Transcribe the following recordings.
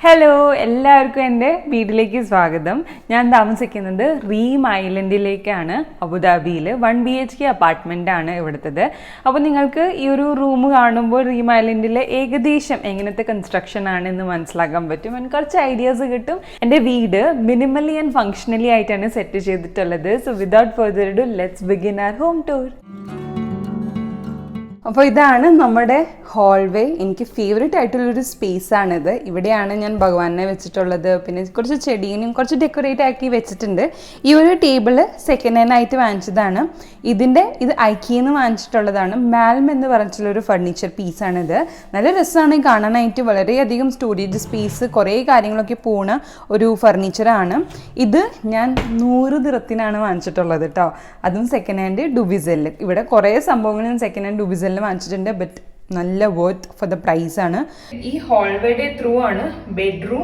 Hello, എല്ലാവർക്കും എൻ്റെ വീട്ടിലേക്ക് സ്വാഗതം. ഞാൻ താമസിക്കുന്നത് റീം ഐലൻഡിലേക്കാണ്, അബുദാബിയിൽ. 1 BHK അപ്പാർട്ട്മെൻ്റാണ് ഇവിടുത്തത്. അപ്പോൾ നിങ്ങൾക്ക് ഈ ഒരു റൂം കാണുമ്പോൾ റീം ഐലൻഡിലെ ഏകദേശം എങ്ങനത്തെ കൺസ്ട്രക്ഷൻ ആണെന്ന് മനസ്സിലാക്കാൻ പറ്റും. എനിക്ക് കുറച്ച് ഐഡിയാസ് കിട്ടും. എൻ്റെ വീട് മിനിമലി ആൻഡ് ഫങ്ഷണലി ആയിട്ടാണ് സെറ്റ് ചെയ്തിട്ടുള്ളത്. So without further do let's begin our home tour. അപ്പോൾ ഇതാണ് നമ്മുടെ ഹോൾവേ. എനിക്ക് ഫേവറേറ്റ് ആയിട്ടുള്ളൊരു സ്പേസാണിത്. ഇവിടെയാണ് ഞാൻ ഭഗവാനെ വെച്ചിട്ടുള്ളത്. പിന്നെ കുറച്ച് ചെടീനും കുറച്ച് ഡെക്കറേറ്റ് ആക്കി വെച്ചിട്ടുണ്ട്. ഈ ഒരു ടേബിൾ സെക്കൻഡ് ഹാൻഡ് ആയിട്ട് വാങ്ങിച്ചതാണ്. ഇത് ഐക്കിയെന്ന് വാങ്ങിച്ചിട്ടുള്ളതാണ്. മാൽം എന്ന് പറഞ്ഞിട്ടുള്ളൊരു ഫർണിച്ചർ പീസാണിത്. നല്ല രസമാണ് കാണാനായിട്ട്. വളരെയധികം സ്റ്റോറേജ് സ്പേസ്, കുറേ കാര്യങ്ങളൊക്കെ പോണ ഒരു ഫർണിച്ചറാണ്. ഇത് ഞാൻ 100 ദിറത്തിനാണ് വാങ്ങിച്ചിട്ടുള്ളത് കേട്ടോ. അതും സെക്കൻഡ് ഹാൻഡ് ഡുബിസെല്ല്. ഇവിടെ കുറേ സംഭവങ്ങൾ ഞാൻ സെക്കൻഡ് ഹാൻഡ് ഡുബിസെല്ല് വാങ്ങിച്ചിട്ടുണ്ട്. ബട്ട് നല്ല വർത്ത് ഫോർ ദ പ്രൈസ് ആണ്. ഈ ഹോൾവേയുടെ ത്രൂ ആണ് ബെഡ്റൂം,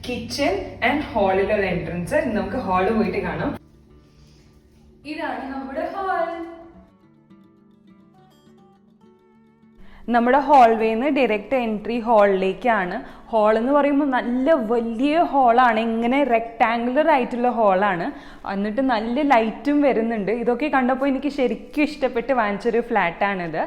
കിച്ചൺ ആൻഡ് ഹാളിലുള്ള എൻട്രൻസ്. നമുക്ക് ഹാള് പോയിട്ട് കാണാം. ഇതാണ് നമ്മുടെ ഹാൾ. നമ്മുടെ ഹോൾവേന്ന് ഡയറക്റ്റ് എൻട്രി ഹാളിലേക്കാണ്. ഹാൾ എന്ന് പറയുമ്പോൾ നല്ല വലിയ ഹാളാണ്. ഇങ്ങനെ റെക്ടാങ്കുലർ ആയിട്ടുള്ള ഹാളാണ്. എന്നിട്ട് നല്ല ലൈറ്റും വരുന്നുണ്ട്. ഇതൊക്കെ കണ്ടപ്പോൾ എനിക്ക് ശരിക്കും ഇഷ്ടപ്പെട്ട് വാങ്ങിച്ചൊരു ഫ്ലാറ്റാണിത്.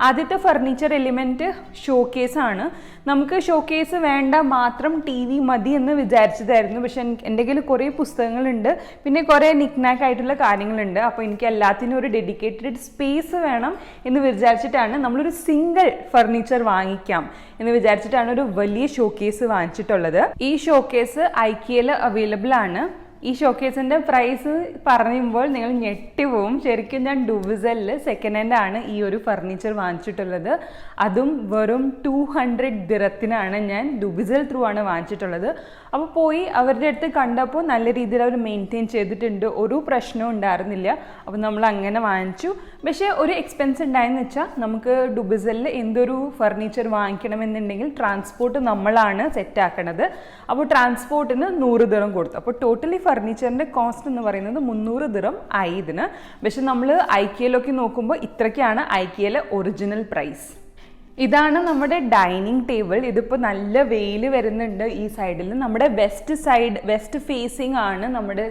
ആദ്യത്തെ ഫർണിച്ചർ എലിമെൻറ്റ് ഷോക്കേസാണ്. നമുക്ക് ഷോക്കേസ് വേണ്ട, മാത്രം TV മതി എന്ന് വിചാരിച്ചതായിരുന്നു. പക്ഷെ എൻ്റെ കയ്യിൽ കുറേ പുസ്തകങ്ങളുണ്ട്, പിന്നെ കുറേ നിക്നാക്ക് ആയിട്ടുള്ള കാര്യങ്ങളുണ്ട്. അപ്പോൾ എനിക്ക് എല്ലാത്തിനും ഒരു ഡെഡിക്കേറ്റഡ് സ്പേസ് വേണം എന്ന് വിചാരിച്ചിട്ടാണ് നമ്മളൊരു സിംഗിൾ ഫർണിച്ചർ വാങ്ങിക്കാം എന്ന് വിചാരിച്ചിട്ടാണ് ഒരു വലിയ ഷോക്കേസ് വാങ്ങിച്ചിട്ടുള്ളത്. ഈ ഷോക്കേസ് IKEAയിൽ അവൈലബിൾ ആണ്. ഈ ഷോക്കേസിൻ്റെ പ്രൈസ് പറയുമ്പോൾ നിങ്ങൾ ഞെട്ടിപ്പോവും. ശരിക്കും ഞാൻ ഡുബിസെല്ലിൽ സെക്കൻഡ് ഹാൻഡ് ആണ് ഈ ഒരു ഫർണിച്ചർ വാങ്ങിച്ചിട്ടുള്ളത്. അതും വെറും 200 ദിറത്തിനാണ് ഞാൻ ഡുബിസെൽ ത്രൂ ആണ് വാങ്ങിച്ചിട്ടുള്ളത്. അപ്പോൾ പോയി അവരുടെ അടുത്ത് കണ്ടപ്പോൾ നല്ല രീതിയിൽ അവർ മെയിൻറ്റെയിൻ ചെയ്തിട്ടുണ്ട്. ഒരു പ്രശ്നവും ഉണ്ടായിരുന്നില്ല. അപ്പോൾ നമ്മൾ അങ്ങനെ വാങ്ങിച്ചു. പക്ഷേ ഒരു എക്സ്പെൻസ് ഉണ്ടായെന്ന് വെച്ചാൽ നമുക്ക് ഡുബിസെല്ലിൽ എന്തൊരു ഫർണിച്ചർ വാങ്ങിക്കണമെന്നുണ്ടെങ്കിൽ ട്രാൻസ്പോർട്ട് നമ്മളാണ് സെറ്റാക്കണത്. അപ്പോൾ ട്രാൻസ്പോർട്ടിന് 100 ദിറം കൊടുത്തു. അപ്പോൾ ടോട്ടലി ഫർണിച്ചറിൻ്റെ കോസ്റ്റ് എന്ന് പറയുന്നത് 300 ദിറം ആയി ഇതിന്. പക്ഷെ നമ്മൾ IKEAയിലൊക്കെ നോക്കുമ്പോൾ ഇത്രയ്ക്കാണ് IKEAയിലെ ഒറിജിനൽ പ്രൈസ്. ഇതാണ് നമ്മുടെ ഡൈനിങ് ടേബിൾ. ഇതിപ്പോൾ നല്ല വെയിൽ വരുന്നുണ്ട് ഈ സൈഡിൽ. നമ്മുടെ വെസ്റ്റ് ഫേസിങ് ആണ് നമ്മുടെ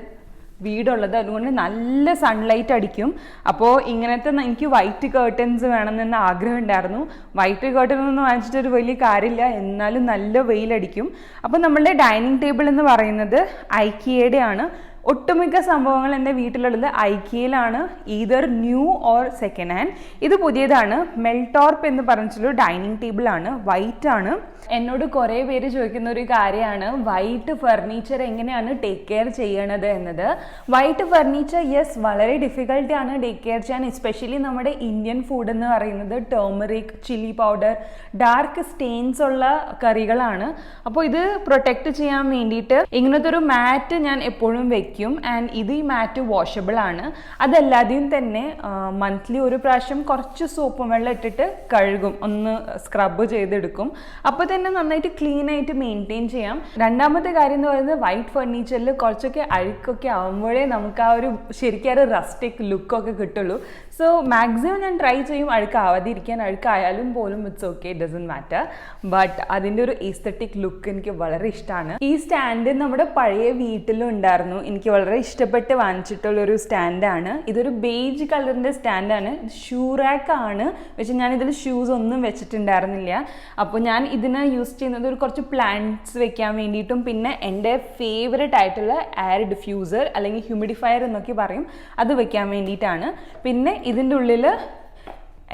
വീടുള്ളത്. അതുകൊണ്ട് നല്ല സൺലൈറ്റ് അടിക്കും. അപ്പോൾ ഇങ്ങനത്തെ എനിക്ക് വൈറ്റ് കേർട്ടൻസ് വേണമെന്ന് ആഗ്രഹം ഉണ്ടായിരുന്നു. വൈറ്റ് കേർട്ടൻ ഒന്നും വാങ്ങിച്ചിട്ട് ഒരു വലിയ കാര്യമില്ല, എന്നാലും നല്ല വെയിലടിക്കും. അപ്പോൾ നമ്മളുടെ ഡൈനിങ് ടേബിൾ എന്ന് പറയുന്നത് IKEAയുടെ ആണ്. ഒട്ടുമിക്ക സംഭവങ്ങൾ എൻ്റെ വീട്ടിലുള്ളത് IKEAയിലാണ്, either new or second hand. ഇത് പുതിയതാണ്. മെൽടോർപ്പ് എന്ന് പറഞ്ഞിട്ടുള്ള ഡൈനിങ് ടേബിളാണ്. വൈറ്റ് ആണ്. എന്നോട് കുറേ പേര് ചോദിക്കുന്ന ഒരു കാര്യമാണ് വൈറ്റ് ഫർണിച്ചർ എങ്ങനെയാണ് ടേക്ക് കെയർ ചെയ്യണത് എന്നത്. വൈറ്റ് ഫർണിച്ചർ വളരെ ഡിഫിക്കൽട്ടാണ് ടേക്ക് കെയർ ചെയ്യാൻ. എസ്പെഷ്യലി നമ്മുടെ ഇന്ത്യൻ ഫുഡ് എന്ന് പറയുന്നത് turmeric, chilli powder, dark Staines ഉള്ള കറികളാണ്. അപ്പോൾ ഇത് പ്രൊട്ടക്റ്റ് ചെയ്യാൻ വേണ്ടിയിട്ട് ഇങ്ങനത്തെ ഒരു മാറ്റ് ഞാൻ എപ്പോഴും വെക്കും. ആൻഡ് ഇത് ഈ മാറ്റ് വാഷബിൾ ആണ്. അതല്ലാതെയും തന്നെ മന്ത്ലി ഒരു പ്രാവശ്യം കുറച്ച് സോപ്പും വെള്ളം ഇട്ടിട്ട് കഴുകും, ഒന്ന് സ്ക്രബ് ചെയ്തെടുക്കും. അപ്പോൾ തന്നെ നന്നായിട്ട് ക്ലീൻ ആയിട്ട് മെയിൻറ്റെയിൻ ചെയ്യാം. രണ്ടാമത്തെ കാര്യം എന്ന് പറയുന്നത് വൈറ്റ് ഫർണിച്ചറിൽ കുറച്ചൊക്കെ അഴുക്കൊക്കെ ആകുമ്പോഴേ നമുക്ക് ആ ഒരു ശരിക്കും ഒരു റസ്റ്റിക് ലുക്കൊക്കെ കിട്ടുള്ളൂ. സോ മാക്സിമം ഞാൻ ട്രൈ ചെയ്യും അഴുക്കാവാതിരിക്കാൻ. അഴുക്കായാലും പോലും it's okay, it doesn't matter. But അതിൻ്റെ ഒരു എസ്തെറ്റിക് ലുക്ക് എനിക്ക് വളരെ ഇഷ്ടമാണ്. ഈ സ്റ്റാൻഡ് നമ്മുടെ പഴയ വീട്ടിലും ഉണ്ടായിരുന്നു. എനിക്ക് വളരെ ഇഷ്ടപ്പെട്ട് വാങ്ങിച്ചിട്ടുള്ളൊരു സ്റ്റാൻഡാണ്. ഇതൊരു ബേജ് കളറിൻ്റെ സ്റ്റാൻഡാണ്. ഷൂ റാക്കാണ്. പക്ഷെ ഞാനിതിൽ ഷൂസ് ഒന്നും വെച്ചിട്ടുണ്ടായിരുന്നില്ല. അപ്പോൾ ഞാൻ ഇതിന് യൂസ് ചെയ്യുന്നത് ഒരു കുറച്ച് പ്ലാന്റ്സ് വെക്കാൻ വേണ്ടിയിട്ടും പിന്നെ എൻ്റെ ഫേവറേറ്റ് ആയിട്ടുള്ള എയർ ഡിഫ്യൂസർ അല്ലെങ്കിൽ ഹ്യൂമിഡിഫയർ എന്നൊക്കെ പറയും, അത് വെക്കാൻ വേണ്ടിയിട്ടാണ്. പിന്നെ ഇതിൻ്റെ ഉള്ളിൽ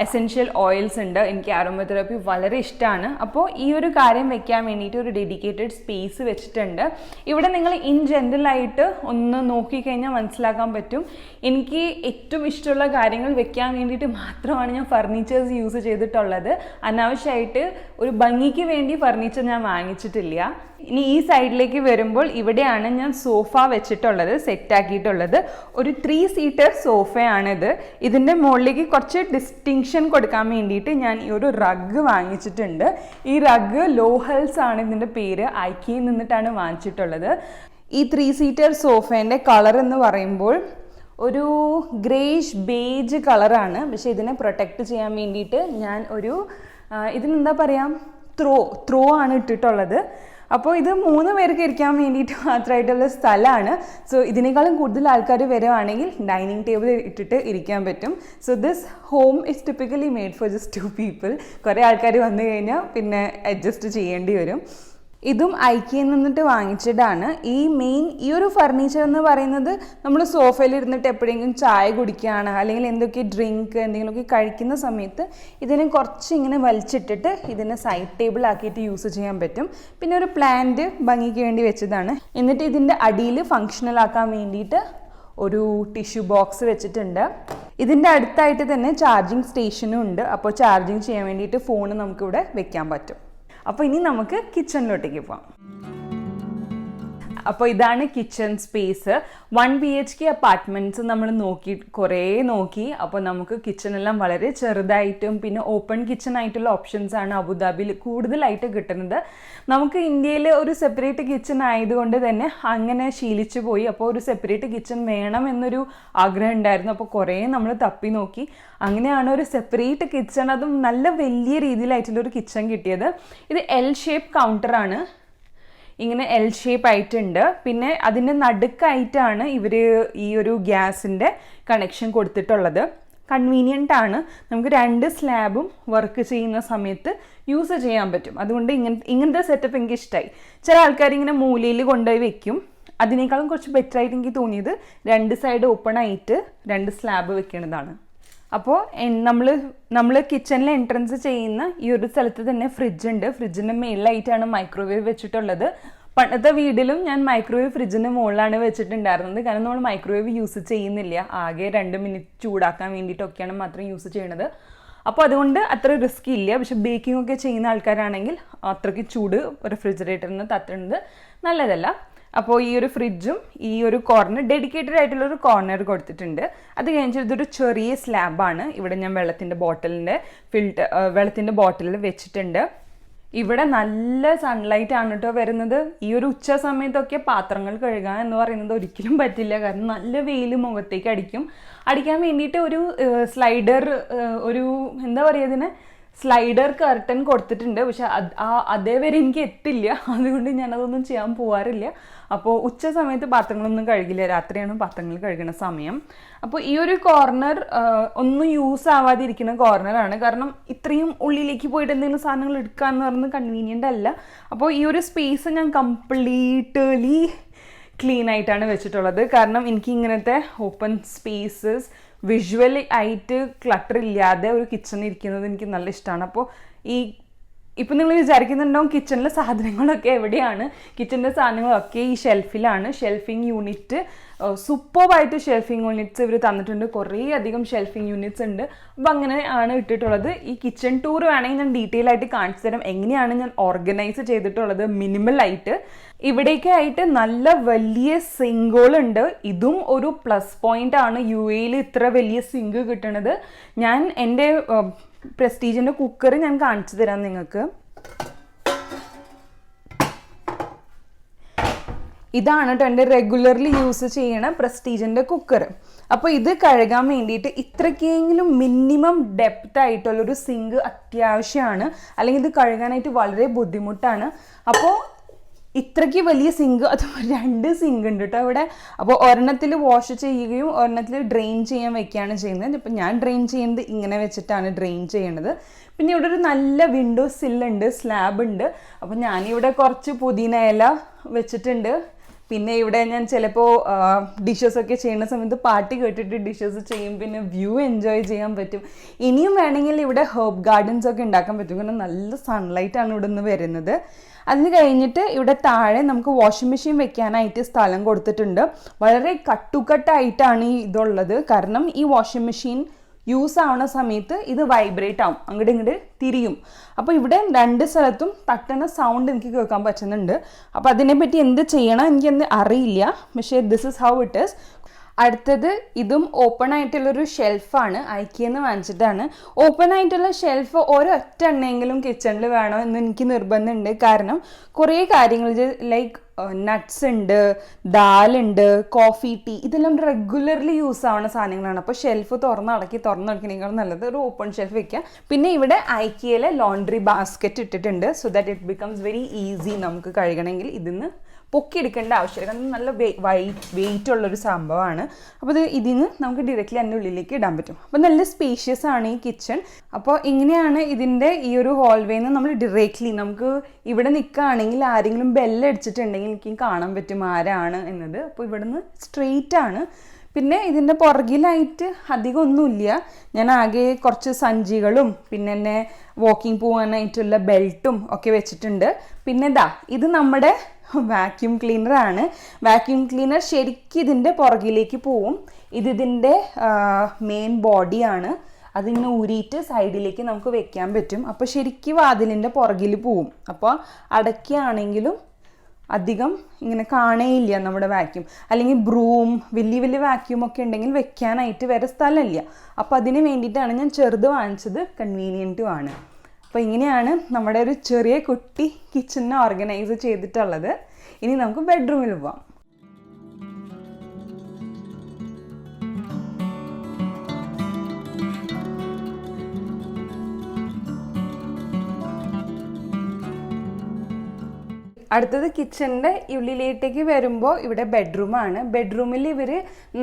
എസെൻഷ്യൽ ഓയിൽസ് ഉണ്ട്. എനിക്ക് അരോമതെറാപ്പി വളരെ ഇഷ്ടമാണ്. അപ്പോൾ ഈ ഒരു കാര്യം വെക്കാൻ വേണ്ടിയിട്ട് ഒരു ഡെഡിക്കേറ്റഡ് സ്പേസ് വെച്ചിട്ടുണ്ട്. ഇവിടെ നിങ്ങൾ ഇൻ ജനറലായിട്ട് ഒന്ന് നോക്കിക്കഴിഞ്ഞാൽ മനസ്സിലാക്കാൻ പറ്റും. എനിക്ക് ഏറ്റവും ഇഷ്ടമുള്ള കാര്യങ്ങൾ വെക്കാൻ വേണ്ടിയിട്ട് മാത്രമാണ് ഞാൻ ഫർണിച്ചേഴ്സ് യൂസ് ചെയ്തിട്ടുള്ളത്. അനാവശ്യമായിട്ട് ഒരു ഭംഗിക്ക് വേണ്ടി ഫർണിച്ചർ ഞാൻ വാങ്ങിച്ചിട്ടില്ല. ഇനി ഈ സൈഡിലേക്ക് വരുമ്പോൾ ഇവിടെയാണ് ഞാൻ സോഫ വെച്ചിട്ടുള്ളത്, സെറ്റാക്കിയിട്ടുള്ളത്. ഒരു 3 സീറ്റർ സോഫയാണിത്. ഇതിൻ്റെ മുകളിലേക്ക് കുറച്ച് ഡിസ്റ്റിങ്ഷൻ കൊടുക്കാൻ വേണ്ടിയിട്ട് ഞാൻ ഈ ഒരു റഗ് വാങ്ങിച്ചിട്ടുണ്ട്. ഈ റഗ് ലോഹൽസ് ആണ് ഇതിൻ്റെ പേര്. IKEAയിൽ നിന്നിട്ടാണ് വാങ്ങിച്ചിട്ടുള്ളത്. ഈ 3 സീറ്റർ സോഫേൻ്റെ കളർ എന്ന് പറയുമ്പോൾ ഒരു ഗ്രേഷ് ബേജ് കളറാണ്. പക്ഷേ ഇതിനെ പ്രൊട്ടക്റ്റ് ചെയ്യാൻ വേണ്ടിയിട്ട് ഞാൻ ഇതിനെന്താ പറയുക, ത്രോ ആണ് ഇട്ടിട്ടുള്ളത്. അപ്പോൾ ഇത് 3 പേർക്ക് ഇരിക്കാൻ വേണ്ടിയിട്ട് മാത്രമായിട്ടുള്ള സ്ഥലമാണ്. സോ ഇതിനേക്കാളും കൂടുതൽ ആൾക്കാർ വരുവാണെങ്കിൽ ഡൈനിങ് ടേബിൾ ഇട്ടിട്ട് ഇരിക്കാൻ പറ്റും. So this home is typically made for just 2 people. കുറേ ആൾക്കാർ വന്നു കഴിഞ്ഞാൽ പിന്നെ അഡ്ജസ്റ്റ് ചെയ്യേണ്ടി വരും. ഇതും ഐക്കിയയിൽ നിന്നിട്ട് വാങ്ങിച്ചതാണ്. ഈ ഒരു ഫർണിച്ചർ എന്ന് പറയുന്നത് നമ്മൾ സോഫയിൽ ഇരുന്നിട്ട് എപ്പോഴെങ്കിലും ചായ കുടിക്കുകയാണ് അല്ലെങ്കിൽ എന്തൊക്കെ ഡ്രിങ്ക് എന്തെങ്കിലുമൊക്കെ കഴിക്കുന്ന സമയത്ത് ഇതിനെ കുറച്ച് ഇങ്ങനെ വലിച്ചിട്ടിട്ട് ഇതിനെ സൈഡ് ടേബിൾ ആക്കിയിട്ട് യൂസ് ചെയ്യാൻ പറ്റും. പിന്നെ ഒരു പ്ലാന്റ് ഭംഗിക്ക് വേണ്ടി വെച്ചതാണ്. എന്നിട്ട് ഇതിൻ്റെ അടിയിൽ ഫങ്ഷണൽ ആക്കാൻ വേണ്ടിയിട്ട് ഒരു ടിഷ്യൂ ബോക്സ് വെച്ചിട്ടുണ്ട്. ഇതിൻ്റെ അടുത്തായിട്ട് തന്നെ ചാർജിങ് സ്റ്റേഷനും ഉണ്ട്. അപ്പോൾ ചാർജിങ് ചെയ്യാൻ വേണ്ടിയിട്ട് ഫോൺ നമുക്കിവിടെ വെക്കാൻ പറ്റും. അപ്പോൾ ഇനി നമുക്ക് കിച്ചണിലോട്ടേക്ക് പോകാം. അപ്പോൾ ഇതാണ് കിച്ചൺ സ്പേസ്. 1 BHK അപ്പാർട്ട്മെൻറ്റ്സ് നമ്മൾ കുറേ നോക്കി. അപ്പോൾ നമുക്ക് കിച്ചണെല്ലാം വളരെ ചെറുതായിട്ടും പിന്നെ ഓപ്പൺ കിച്ചൺ ആയിട്ടുള്ള ഓപ്ഷൻസാണ് അബുദാബിയിൽ കൂടുതലായിട്ട് കിട്ടുന്നത്. നമുക്ക് ഇന്ത്യയിൽ ഒരു സെപ്പറേറ്റ് കിച്ചൺ ആയതുകൊണ്ട് തന്നെ അങ്ങനെ ശീലിച്ചു പോയി. അപ്പോൾ ഒരു സെപ്പറേറ്റ് കിച്ചൺ വേണം എന്നൊരു ആഗ്രഹം ഉണ്ടായിരുന്നു. അപ്പോൾ കുറേ നമ്മൾ തപ്പി നോക്കി. അങ്ങനെയാണ് ഒരു സെപ്പറേറ്റ് കിച്ചൺ, അതും നല്ല വലിയ രീതിയിലായിട്ടുള്ളൊരു കിച്ചൺ കിട്ടിയത്. ഇത് L ഷേപ്പ് കൗണ്ടറാണ്. ഇങ്ങനെ L ഷേപ്പ് ആയിട്ടുണ്ട്. പിന്നെ അതിൻ്റെ നടുക്കായിട്ടാണ് ഇവർ ഈ ഒരു ഗ്യാസിൻ്റെ കണക്ഷൻ കൊടുത്തിട്ടുള്ളത്. കൺവീനിയൻ്റ് ആണ്. നമുക്ക് 2 സ്ലാബും വർക്ക് ചെയ്യുന്ന സമയത്ത് യൂസ് ചെയ്യാൻ പറ്റും. അതുകൊണ്ട് ഇങ്ങനത്തെ സെറ്റപ്പ് എനിക്ക് ഇഷ്ടമായി. ചില ആൾക്കാർ ഇങ്ങനെ മൂലയിൽ കൊണ്ടുപോയി വെക്കും. അതിനേക്കാളും കുറച്ച് ബെറ്റർ ആയിട്ട് എനിക്ക് തോന്നിയത് 2 സൈഡ് ഓപ്പൺ ആയിട്ട് 2 സ്ലാബ് വെക്കുന്നതാണ്. അപ്പോൾ നമ്മൾ കിച്ചണിൽ എൻട്രൻസ് ചെയ്യുന്ന ഈ ഒരു സ്ഥലത്ത് തന്നെ ഫ്രിഡ്ജ് ഉണ്ട്. ഫ്രിഡ്ജിൻ്റെ മേളിലായിട്ടാണ് മൈക്രോവേവ് വെച്ചിട്ടുള്ളത്. പണ്ടത്തെ വീട്ടിലും ഞാൻ മൈക്രോവേവ് ഫ്രിഡ്ജിൻ്റെ മുകളിലാണ് വെച്ചിട്ടുണ്ടായിരുന്നത്. കാരണം നമ്മൾ മൈക്രോവേവ് യൂസ് ചെയ്യുന്നില്ല. ആകെ 2 മിനിറ്റ് ചൂടാക്കാൻ വേണ്ടിയിട്ടൊക്കെയാണ് മാത്രം യൂസ് ചെയ്യണത്. അപ്പോൾ അതുകൊണ്ട് അത്ര റിസ്ക് ഇല്ല. പക്ഷെ ബേക്കിംഗ് ഒക്കെ ചെയ്യുന്ന ആൾക്കാരാണെങ്കിൽ അത്രയ്ക്ക് ചൂട് റെഫ്രിജറേറ്ററിന് തട്ടുന്നത് നല്ലതല്ല. അപ്പോൾ ഈ ഒരു ഫ്രിഡ്ജും ഈ ഒരു കോർണർ ഡെഡിക്കേറ്റഡ് ആയിട്ടുള്ളൊരു കോർണർ കൊടുത്തിട്ടുണ്ട്. അത് കഴിഞ്ഞിട്ട് ഇതൊരു ചെറിയ സ്ലാബാണ്. ഇവിടെ ഞാൻ വെള്ളത്തിൻ്റെ ബോട്ടിൽ വെച്ചിട്ടുണ്ട്. ഇവിടെ നല്ല സൺലൈറ്റ് ആണ് കേട്ടോ വരുന്നത്. ഈ ഒരു ഉച്ച സമയത്തൊക്കെ പാത്രങ്ങൾ കഴുകാൻ എന്ന് പറയുന്നത് ഒരിക്കലും പറ്റില്ല. കാരണം നല്ല വെയിൽ മുഖത്തേക്ക് അടിക്കാൻ വേണ്ടിയിട്ട് ഒരു സ്ലൈഡർ, ഒരു എന്താ പറയുക, ഇതിന് സ്ലൈഡർ കർട്ടൻ കൊടുത്തിട്ടുണ്ട്. പക്ഷെ അതേവരെ എനിക്ക് എത്തില്ല. അതുകൊണ്ട് ഞാനതൊന്നും ചെയ്യാൻ പോകാറില്ല. അപ്പോൾ ഉച്ച സമയത്ത് പാത്രങ്ങളൊന്നും കഴുകില്ല. രാത്രിയാണ് പാത്രങ്ങൾ കഴുകുന്ന സമയം. അപ്പോൾ ഈ ഒരു കോർണർ ഒന്നും യൂസ് ആവാതിരിക്കുന്ന കോർണറാണ്. കാരണം ഇത്രയും ഉള്ളിലേക്ക് പോയിട്ട് എന്തെങ്കിലും സാധനങ്ങൾ എടുക്കുക എന്ന് പറയുന്നത് കൺവീനിയൻ്റ് അല്ല. അപ്പോൾ ഈ ഒരു സ്പേസ് ഞാൻ കംപ്ലീറ്റ്ലി ക്ലീൻ ആയിട്ടാണ് വെച്ചിട്ടുള്ളത്. കാരണം എനിക്ക് ഇങ്ങനത്തെ ഓപ്പൺ സ്പേസസ് വിഷ്വലി ആയിട്ട് ക്ലട്ടർ ഇല്ലാതെ ഒരു കിച്ചൺ ഇരിക്കുന്നത് എനിക്ക് നല്ല ഇഷ്ടമാണ്. അപ്പോൾ ഇപ്പം നിങ്ങൾ വിചാരിക്കുന്നുണ്ടാവും കിച്ചണിലെ സാധനങ്ങളൊക്കെ എവിടെയാണ്. കിച്ചണിൻ്റെ സാധനങ്ങളൊക്കെ ഈ ഷെൽഫിലാണ്. ഷെൽഫിങ് യൂണിറ്റ് സൂപ്പർബായിട്ട് ഷെൽഫിങ് യൂണിറ്റ്സ് ഇവർ തന്നിട്ടുണ്ട്. കുറേ അധികം ഷെൽഫിങ് യൂണിറ്റ്സ് ഉണ്ട്. അപ്പോൾ അങ്ങനെ ആണ് ഇട്ടിട്ടുള്ളത്. ഈ കിച്ചൺ ടൂർ വേണമെങ്കിൽ ഞാൻ ഡീറ്റെയിൽ ആയിട്ട് കാണിച്ചു തരാം എങ്ങനെയാണ് ഞാൻ ഓർഗനൈസ് ചെയ്തിട്ടുള്ളത് മിനിമലായിട്ട്. ഇവിടേക്ക് ആയിട്ട് നല്ല വലിയ സിങ്കുകളുണ്ട്. ഇതും ഒരു പ്ലസ് പോയിന്റ് ആണ്. UAEയിൽ ഇത്ര വലിയ സിങ്ക് കിട്ടുന്നത്. ഞാൻ എൻ്റെ പ്രസ്റ്റീജിൻ്റെ കുക്കർ ഞാൻ കാണിച്ചു തരാം നിങ്ങൾക്ക്. ഇതാണ് കേട്ടോ എൻ്റെ റെഗുലർലി യൂസ് ചെയ്യണ പ്രസ്റ്റീജിൻ്റെ കുക്കർ. അപ്പോൾ ഇത് കഴുകാൻ വേണ്ടിയിട്ട് ഇത്രയ്ക്കെങ്കിലും മിനിമം ഡെപ്ത് ആയിട്ടുള്ളൊരു സിങ്ക് അത്യാവശ്യമാണ്. അല്ലെങ്കിൽ ഇത് കഴുകാനായിട്ട് വളരെ ബുദ്ധിമുട്ടാണ്. അപ്പോൾ ഇത്രയ്ക്ക് വലിയ സിങ്ക്, അത് 2 സിങ്ക് ഉണ്ട് കേട്ടോ ഇവിടെ. അപ്പോൾ ഒരെണ്ണത്തിൽ വാഷ് ചെയ്യുകയും ഒരെണ്ണത്തിൽ ഡ്രെയിൻ ചെയ്യാൻ വെക്കുകയാണ് ചെയ്യുന്നത്. ഇപ്പം ഞാൻ ഡ്രെയിൻ ചെയ്യുന്നത് ഇങ്ങനെ വെച്ചിട്ടാണ് ഡ്രെയിൻ ചെയ്യണത്. പിന്നെ ഇവിടെ ഒരു നല്ല വിൻഡോ സില്ലുണ്ട്, സ്ലാബ് ഉണ്ട്. അപ്പോൾ ഞാനിവിടെ കുറച്ച് പുതിന ഇല വെച്ചിട്ടുണ്ട്. പിന്നെ ഇവിടെ ഞാൻ ചിലപ്പോൾ ഡിഷസൊക്കെ ചെയ്യുന്ന സമയത്ത് പാട്ട് കേട്ടിട്ട് ഡിഷസ് ചെയ്യും. പിന്നെ വ്യൂ എൻജോയ് ചെയ്യാൻ പറ്റും. ഇനിയും വേണമെങ്കിൽ ഇവിടെ ഹെർബ് ഗാർഡൻസ് ഒക്കെ ഉണ്ടാക്കാൻ പറ്റും. കാരണം നല്ല സൺലൈറ്റാണ് ഇവിടെ നിന്ന് വരുന്നത്. അതിന് കഴിഞ്ഞിട്ട് ഇവിടെ താഴെ നമുക്ക് വാഷിംഗ് മെഷീൻ വെക്കാനായിട്ട് സ്ഥലം കൊടുത്തിട്ടുണ്ട്. വളരെ കട്ടുകട്ടായിട്ടാണ് ഇതുള്ളത്. കാരണം ഈ വാഷിംഗ് മെഷീൻ യൂസ് ആവുന്ന സമയത്ത് ഇത് വൈബ്രേറ്റ് ആവും, അങ്ങോട്ട് ഇങ്ങോട്ട് തിരിയും. അപ്പോൾ ഇവിടെ 2 സ്ഥലത്തും തട്ടുന്ന സൗണ്ട് എനിക്ക് കേൾക്കാൻ പറ്റുന്നുണ്ട്. അപ്പോൾ അതിനെപ്പറ്റി എന്ത് ചെയ്യണം എനിക്കെന്ത് അറിയില്ല. പക്ഷേ this is how it is. അടുത്തത് ഇതും ഓപ്പൺ ആയിട്ടുള്ളൊരു ഷെൽഫാണ്, ഐക്കിയെന്ന് വാങ്ങിച്ചിട്ടാണ്. ഓപ്പൺ ആയിട്ടുള്ള ഷെൽഫ് ഒരൊറ്റ എണ്ണമെങ്കിലും കിച്ചണിൽ വേണം എന്ന് എനിക്ക് നിർബന്ധമുണ്ട്. കാരണം കുറേ കാര്യങ്ങൾ ലൈക്ക് നട്ട്സ് ഉണ്ട്, ദാലുണ്ട്, കോഫി, ടീ, ഇതെല്ലാം റെഗുലർലി യൂസ് ആവുന്ന സാധനങ്ങളാണ്. അപ്പോൾ ഷെൽഫ് തുറന്നടക്കിനേക്കാളും നല്ലത് ഒരു ഓപ്പൺ ഷെൽഫ് വെക്കുക. പിന്നെ ഇവിടെ ഐക്കിയയിലെ ലോണ്ട്രി ബാസ്ക്കറ്റ് ഇട്ടിട്ടുണ്ട്, so that it becomes very easy. നമുക്ക് കഴുകണമെങ്കിൽ ഇതിന്ന് പൊക്കിയെടുക്കേണ്ട ആവശ്യമില്ല, കാരണം നല്ല വെയിറ്റ് ഉള്ളൊരു സംഭവമാണ്. അപ്പോൾ ഇതിന്ന് നമുക്ക് ഡയറക്റ്റ്ലി അതിൻ്റെ ഉള്ളിലേക്ക് ഇടാൻ പറ്റും. അപ്പോൾ നല്ല സ്പേഷ്യസ് ആണ് ഈ കിച്ചൺ. അപ്പോൾ ഇങ്ങനെയാണ് ഇതിൻ്റെ ഈ ഒരു ഹോൾവേന്ന് നമ്മൾ ഡയറക്റ്റ്ലി നമുക്ക് ഇവിടെ നിൽക്കുകയാണെങ്കിൽ ആരെങ്കിലും ബെല്ലടിച്ചിട്ടുണ്ടെങ്കിൽ എനിക്ക് കാണാൻ പറ്റും ആരാണ് എന്നത്. അപ്പോൾ ഇവിടുന്ന് സ്ട്രെയിറ്റ് ആണ്. പിന്നെ ഇതിൻ്റെ പുറകിലായിട്ട് അധികം ഒന്നുമില്ല. ഞാൻ ആകെ കുറച്ച് സഞ്ചികളും പിന്നെ തന്നെ വാക്കിംഗ് പോകാനായിട്ടുള്ള ബെൽറ്റും ഒക്കെ വെച്ചിട്ടുണ്ട്. പിന്നെ ഇത് നമ്മുടെ വാക്യൂം ക്ലീനറാണ്. വാക്യൂം ക്ലീനർ ശരിക്കും ഇതിൻ്റെ പുറകിലേക്ക് പോവും. ഇതിൻ്റെ മെയിൻ ബോഡിയാണ്. അതിങ്ങനെ ഊരിയിട്ട് സൈഡിലേക്ക് നമുക്ക് വെക്കാൻ പറ്റും. അപ്പോൾ ശരിക്കും വാതിലിൻ്റെ പുറകിൽ പോവും. അപ്പോൾ അടയ്ക്കുകയാണെങ്കിലും അധികം ഇങ്ങനെ കാണേയില്ല നമ്മുടെ വാക്യൂം. അല്ലെങ്കിൽ ബ്രൂം വലിയ വലിയ വാക്യൂം ഒക്കെ ഉണ്ടെങ്കിൽ വെക്കാനായിട്ട് വേറെ സ്ഥലമില്ല. അപ്പോൾ അതിന് വേണ്ടിയിട്ടാണ് ഞാൻ ചെറുത് വാങ്ങിച്ചത്, കൺവീനിയൻറ്റും ആണ്. അപ്പോൾ ഇങ്ങനെയാണ് നമ്മുടെ ഒരു ചെറിയ കുട്ടി കിച്ചണിനെ ഓർഗനൈസ് ചെയ്തിട്ടുള്ളത്. ഇനി നമുക്ക് ബെഡ്റൂമിൽ പോവാം. അടുത്തത് കിച്ചണിൻ്റെ ഉള്ളിലേട്ടേക്ക് വരുമ്പോൾ ഇവിടെ ബെഡ്റൂമാണ്. ബെഡ്റൂമിൽ ഇവർ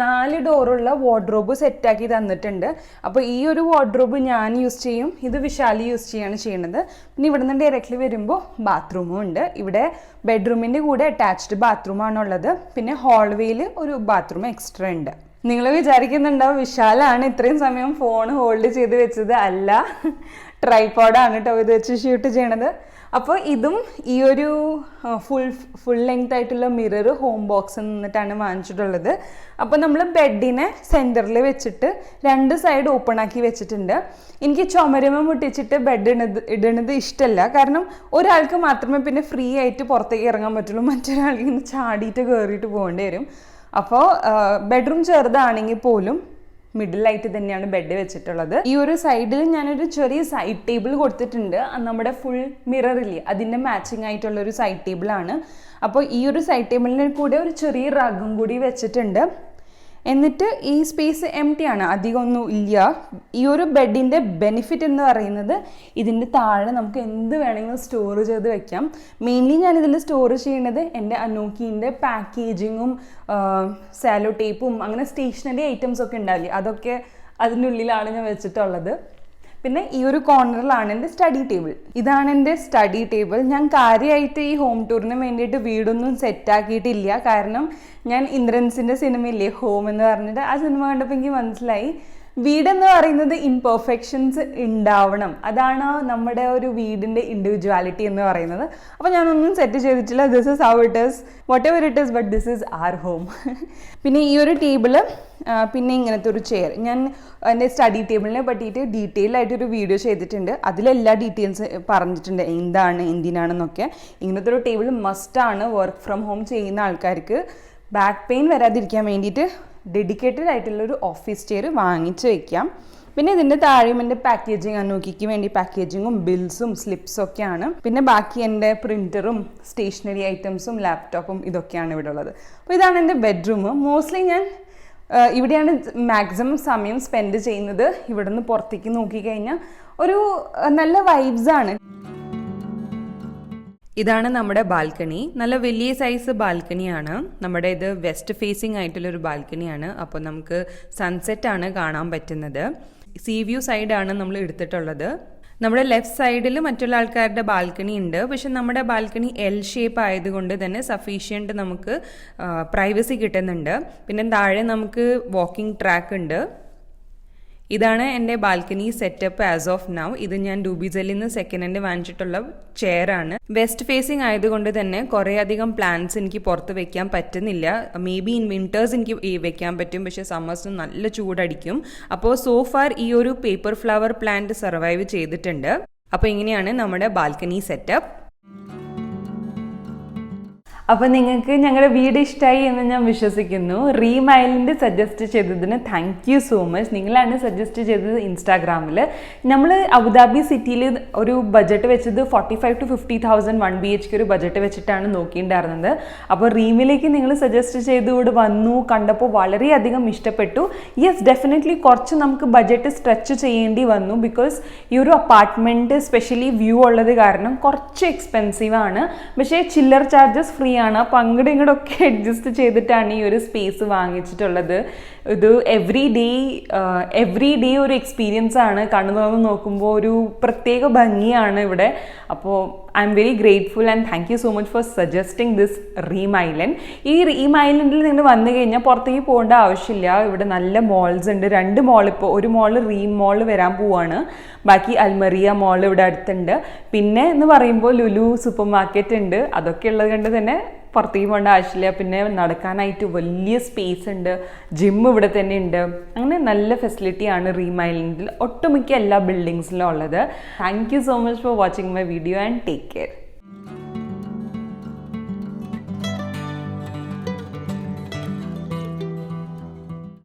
4 ഡോറുള്ള വാർഡ്രോബ് സെറ്റാക്കി തന്നിട്ടുണ്ട്. അപ്പോൾ ഈ ഒരു വാർഡ്രോബ് ഞാൻ യൂസ് ചെയ്യും, ഇത് വിശാൽ യൂസ് ചെയ്യുന്നത്. പിന്നെ ഇവിടെ നിന്ന് ഡയറക്റ്റ്ലി വരുമ്പോൾ ബാത്റൂമും ഉണ്ട്. ഇവിടെ ബെഡ്റൂമിൻ്റെ കൂടെ അറ്റാച്ച്ഡ് ബാത്റൂമാണുള്ളത്. പിന്നെ ഹോൾവേയിൽ ഒരു ബാത്റൂം എക്സ്ട്രാ ഉണ്ട്. നിങ്ങൾ വിചാരിക്കുന്നുണ്ടാവും വിശാലാണ് ഇത്രയും സമയം ഫോൺ ഹോൾഡ് ചെയ്ത് വെച്ചത്. അല്ല, ട്രൈപോഡാണ് കേട്ടോ ഇത് വെച്ച് ഷൂട്ട് ചെയ്യണത്. അപ്പോൾ ഇതും ഈ ഒരു ഫുൾ ലെങ്ത് ആയിട്ടുള്ള മിറർ ഹോം ബോക്സിൽ നിന്നിട്ടാണ് വാങ്ങിച്ചിട്ടുള്ളത്. അപ്പോൾ നമ്മൾ ബെഡിനെ സെൻറ്ററിൽ വെച്ചിട്ട് 2 സൈഡ് ഓപ്പൺ ആക്കി വെച്ചിട്ടുണ്ട്. എനിക്ക് ചുമരുമ മുട്ടിച്ചിട്ട് ബെഡ് ഇടണത് ഇഷ്ടമല്ല. കാരണം ഒരാൾക്ക് മാത്രമേ പിന്നെ ഫ്രീ ആയിട്ട് പുറത്തേക്ക് ഇറങ്ങാൻ പറ്റുള്ളൂ, മറ്റൊരാൾക്ക് ഇങ്ങനെ ചാടിയിട്ട് കയറിയിട്ട് പോകേണ്ടി വരും. അപ്പോൾ ബെഡ്റൂം ചെറുതാണെങ്കിൽ പോലും മിഡിലായിട്ട് തന്നെയാണ് ബെഡ് വെച്ചിട്ടുള്ളത്. ഈ ഒരു സൈഡിൽ ഞാനൊരു ചെറിയ സൈഡ് ടേബിൾ കൊടുത്തിട്ടുണ്ട്. നമ്മുടെ ഫുൾ മിററില്ലേ അതിൻ്റെ മാച്ചിങ് ആയിട്ടുള്ള ഒരു സൈഡ് ടേബിളാണ്. അപ്പോൾ ഈ ഒരു സൈഡ് ടേബിളിന് കൂടെ ഒരു ചെറിയ റഗും കൂടി വെച്ചിട്ടുണ്ട്. എന്നിട്ട് ഈ സ്പേസ് എംപ്റ്റി ആണ്, അധികമൊന്നും ഇല്ല. ഈ ഒരു ബെഡിൻ്റെ ബെനിഫിറ്റ് എന്ന് പറയുന്നത് ഇതിൻ്റെ താഴെ നമുക്ക് എന്ത് വേണമെങ്കിലും സ്റ്റോർ ചെയ്ത് വെക്കാം. മെയിൻലി ഞാനിതിൽ സ്റ്റോർ ചെയ്യുന്നത് എൻ്റെ അനോക്കീൻ്റെ പാക്കേജിങ്ങും സാലോ ടേപ്പും അങ്ങനെ സ്റ്റേഷനറി ഐറ്റംസ് ഒക്കെ ഉണ്ടാവില്ലേ, അതൊക്കെ അതിൻ്റെ ഉള്ളിലാണ് ഞാൻ വെച്ചിട്ടുള്ളത്. പിന്നെ ഈ ഒരു കോർണറിലാണ് എൻ്റെ സ്റ്റഡി ടേബിൾ. ഇതാണ് എൻ്റെ സ്റ്റഡി ടേബിൾ. ഞാൻ കാര്യമായിട്ട് ഈ ഹോം ടൂറിന് വേണ്ടിയിട്ട് വീടൊന്നും സെറ്റാക്കിയിട്ടില്ല. കാരണം ഞാൻ ഇന്ദ്രൻസിൻ്റെ സിനിമയില്ലേ ഹോം എന്ന് പറഞ്ഞിട്ട്, ആ സിനിമ കണ്ടപ്പോൾ എനിക്ക് മനസ്സിലായി വീടെന്ന് പറയുന്നത് ഇംപെർഫെക്ഷൻസ് ഉണ്ടാവണം. അതാണ് നമ്മുടെ ഒരു വീടിൻ്റെ ഇൻഡിവിജ്വാലിറ്റി എന്ന് പറയുന്നത്. അപ്പോൾ ഞാനൊന്നും സെറ്റ് ചെയ്തിട്ടില്ല. This is how it is, whatever it is, but this is our home. പിന്നെ ഈ ഒരു ടേബിള്, പിന്നെ ഇങ്ങനത്തെ ഒരു ചെയർ. ഞാൻ എൻ്റെ സ്റ്റഡി ടേബിളിനെ പറ്റിയിട്ട് ഡീറ്റെയിൽ ആയിട്ടൊരു വീഡിയോ ചെയ്തിട്ടുണ്ട്. അതിലെല്ലാ ഡീറ്റെയിൽസ് പറഞ്ഞിട്ടുണ്ട്, എന്തിനാണെന്നൊക്കെ. ഇങ്ങനത്തെ ഒരു ടേബിൾ മസ്റ്റാണ് വർക്ക് ഫ്രം ഹോം ചെയ്യുന്ന ആൾക്കാർക്ക്. ബാക്ക് പെയിൻ വരാതിരിക്കാൻ വേണ്ടിയിട്ട് ഡെഡിക്കേറ്റഡ് ആയിട്ടുള്ളൊരു ഓഫീസ് ചെയർ വാങ്ങിച്ച് വയ്ക്കാം. പിന്നെ ഇതിൻ്റെ താഴെയും എൻ്റെ പാക്കേജിങ്, അനൂക്കിക്ക് വേണ്ടി പാക്കേജിങ്ങും ബിൽസും സ്ലിപ്സും ഒക്കെയാണ്. പിന്നെ ബാക്കി എൻ്റെ പ്രിൻറ്ററും സ്റ്റേഷനറി ഐറ്റംസും ലാപ്ടോപ്പും ഇതൊക്കെയാണ് ഇവിടെ ഉള്ളത്. അപ്പോൾ ഇതാണ് എൻ്റെ ബെഡ്റൂം. മോസ്റ്റ്ലി ഞാൻ ഇവിടെയാണ് മാക്സിമം സമയം സ്പെൻഡ് ചെയ്യുന്നത്. ഇവിടെ നിന്ന് പുറത്തേക്ക് നോക്കിക്കഴിഞ്ഞാൽ ഒരു നല്ല വൈബ്സാണ്. ഇതാണ് നമ്മുടെ ബാൽക്കണി. നല്ല വലിയ സൈസ് ബാൽക്കണിയാണ്. നമ്മുടെ ഇത് വെസ്റ്റ് ഫേസിങ് ആയിട്ടുള്ളൊരു ബാൽക്കണിയാണ്. അപ്പോൾ നമുക്ക് സൺസെറ്റ് ആണ് കാണാൻ പറ്റുന്നത്. സീ വ്യൂ സൈഡാണ് നമ്മൾ എടുത്തിട്ടുള്ളത്. നമ്മുടെ ലെഫ്റ്റ് സൈഡിൽ മറ്റുള്ള ആൾക്കാരുടെ ബാൽക്കണി ഉണ്ട്. പക്ഷെ നമ്മുടെ ബാൽക്കണി എൽ ഷേപ്പ് ആയതുകൊണ്ട് തന്നെ സഫീഷ്യൻറ്റ് നമുക്ക് പ്രൈവസി കിട്ടുന്നുണ്ട്. പിന്നെ താഴെ നമുക്ക് വാക്കിംഗ് ട്രാക്ക് ഉണ്ട്. ഇതാണ് എൻ്റെ balcony setup as of now. ഇത് ഞാൻ ഡൂബിസെല്ലിൽ നിന്ന് സെക്കൻഡ് ഹാൻഡ് വാങ്ങിച്ചിട്ടുള്ള ചെയറാണ്. വെസ്റ്റ് ഫേസിങ് ആയതുകൊണ്ട് തന്നെ കുറേ അധികം പ്ലാന്റ്സ് എനിക്ക് പുറത്ത് വെക്കാൻ പറ്റുന്നില്ല. മേ ബി ഇൻ വിന്റേഴ്സ് എനിക്ക് വെക്കാൻ പറ്റും, പക്ഷേ സമ്മേഴ്സിന് നല്ല ചൂടടിക്കും. അപ്പോൾ സോ ഫാർ ഈ ഒരു പേപ്പർ ഫ്ലവർ പ്ലാന്റ് സർവൈവ് ചെയ്തിട്ടുണ്ട്. അപ്പോൾ ഇങ്ങനെയാണ് നമ്മുടെ ബാൽക്കണി സെറ്റപ്പ്. അപ്പോൾ നിങ്ങൾക്ക് ഞങ്ങളുടെ വീട് ഇഷ്ടമായി എന്ന് ഞാൻ വിശ്വസിക്കുന്നു. റീം ഐലൻഡ് സജസ്റ്റ് ചെയ്തതിന് താങ്ക് യു സോ മച്ച്. നിങ്ങളാണ് സജസ്റ്റ് ചെയ്തത് ഇൻസ്റ്റാഗ്രാമിൽ. നമ്മൾ അബുദാബി സിറ്റിയിൽ ഒരു ബഡ്ജറ്റ് വെച്ചത് 45,000 to 50,000 1 BHK ഒരു ബഡ്ജറ്റ് വെച്ചിട്ടാണ് നോക്കിയിട്ടുണ്ടായിരുന്നത്. അപ്പോൾ റീമിലേക്ക് നിങ്ങൾ സജസ്റ്റ് ചെയ്തുകൊണ്ട് വന്നു, കണ്ടപ്പോൾ വളരെയധികം ഇഷ്ടപ്പെട്ടു. യെസ്, ഡെഫിനറ്റ്ലി കുറച്ച് നമുക്ക് ബഡ്ജറ്റ് സ്ട്രെച്ച് ചെയ്യേണ്ടി വന്നു. ബിക്കോസ് ഈ ഒരു അപ്പാർട്ട്മെൻറ്റ് സ്പെഷ്യലി വ്യൂ ഉള്ളത് കാരണം കുറച്ച് എക്സ്പെൻസീവ് ആണ്. പക്ഷേ ചില്ലർ ചാർജസ് ഫ്രീ ആണ്. അപ്പോൾ അങ്ങോട്ടും ഇങ്ങോട്ടൊക്കെ അഡ്ജസ്റ്റ് ചെയ്തിട്ടാണ് ഈ ഒരു സ്പേസ് വാങ്ങിച്ചിട്ടുള്ളത്. ഇത് എവ്രി ഡേ ഒരു എക്സ്പീരിയൻസ് ആണ്. കണ്ണു തുറന്ന് നോക്കുമ്പോൾ ഒരു പ്രത്യേക ഭംഗിയാണ് ഇവിടെ. അപ്പോൾ I'm very grateful and thank you so much for suggesting this Reem Island. ഈ റീം ഐലൻഡിൽ നിങ്ങൾ വന്നു കഴിഞ്ഞാൽ പുറത്തേക്ക് പോകേണ്ട ആവശ്യമില്ല. ഇവിടെ നല്ല മോൾസ് ഉണ്ട്. 2 മോൾ, ഇപ്പോൾ ഒരു മോള് റീം മോൾ വരാൻ പോവാണ്, ബാക്കി അൽമറിയ മോൾ ഇവിടെ അടുത്തുണ്ട്. പിന്നെ എന്ന് പറയുമ്പോൾ ലുലു സൂപ്പർ മാർക്കറ്റ് ഉണ്ട്. അതൊക്കെ ഉള്ളത് കൊണ്ട് തന്നെ പുറത്തേക്ക് പോകേണ്ട ആവശ്യമില്ല. പിന്നെ നടക്കാനായിട്ട് വലിയ സ്പേസ് ഉണ്ട്, ജിം ഇവിടെ തന്നെ ഉണ്ട്. അങ്ങനെ നല്ല ഫെസിലിറ്റിയാണ് റീം ഐലൻഡിൽ ഒട്ടുമിക്ക എല്ലാ ബിൽഡിങ്സിലും ഉള്ളത്. Thank you so much for watching my video and take care.